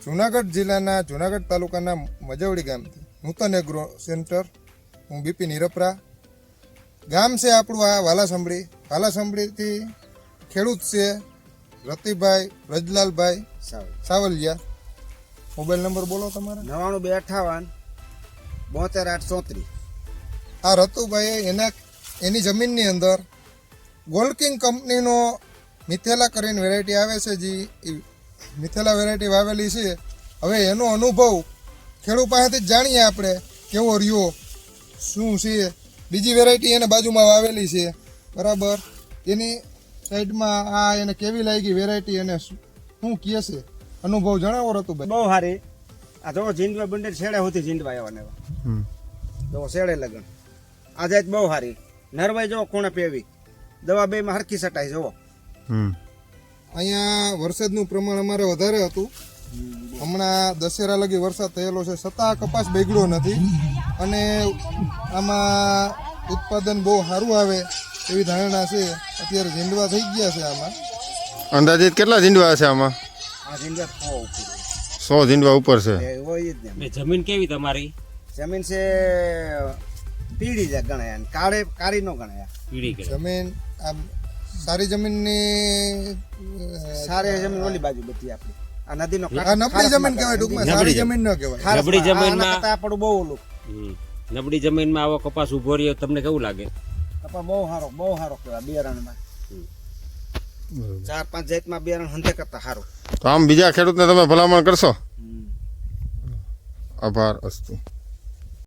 જુનાગઢ જિલ્લાના જુનાગઢ તાલુકાના મજવડી ગામથી નૂતન એગ્રો સેન્ટર. હું બીપી નિરપરા. ગામ છે આપણું આ વાલાસંભળીથી ખેડૂત છે રતિભાઈ રજલાલભાઈ સાવલિયા. મોબાઈલ નંબર બોલો તમારા. 9258 72834. આ રતુભાઈએ એની જમીનની અંદર ગોલ્ડ કિંગ કંપનીનો મિથેલા કરીને વેરાયટી આવે છે, જે મિથેલા વેરાયટી વાવેલી છે. હવે એનો અનુભવ ખેડૂત પાસેથી જ જાણીએ આપણે કેવો રહ્યો, શું છે. બીજી વેરાયટી એને બાજુમાં વાવેલી છે, બરાબર. એની સાઈડમાં આ એને કેવી લાગી વેરાયટી, એને શું કહે છે અનુભવ જણાવો રતુભાઈ. બહુ સારી. આ જો જીંડવા બંડેલ છેડે હોતી જીંડવા આવ્યા ને જો છેડે લગન આ જાત બહુ સારી. નરવાઈ જો કોણે પેવી દવા બે માં હરખી સટાઈ જોવો. અહીંયા વરસાદનું પ્રમાણ અમારે વધારે હતું. હમણાં દશેરા લગી વરસાદ થયેલો છે, છતાં કપાસ બગડ્યો નથી અને આમાં ઉત્પાદન બહુ સારું આવે એવી ધારણા છે. અત્યારે ઝીંડવા થઈ ગયા છે આમાં. અંદાજિત કેટલા ઝીંડવા છે આમાં? આ જીંડવા 100 ઝીંડવા ઉપર છે. હોય જ ને. જમીન કેવી તમારી? જમીન છે પીળી જ ગણાય, કાળી નો ગણાય. પીળી જમીન આમ સારી જમીનની સારી જમીન ઓલી બાજુ બધી આપણી આ નદીનો આ નબળી જમીન કહેવાય, ટૂંકમાં સારી જમીન ન કહેવાય. નબળી જમીનમાં આપણું બહુ ઓલું. નબળી જમીનમાં આવો કપાસ ઉભો રહ્યો તમને કેવું લાગે? કપાસ બહુ સારો કહેવાય. બિયારણમાં 4-5 જાતમાં બિયારણ હંધે કરતા સારું. તો આમ બીજા ખેડૂતને તમે ભલામણ કરશો? આભાર અસ્તુ.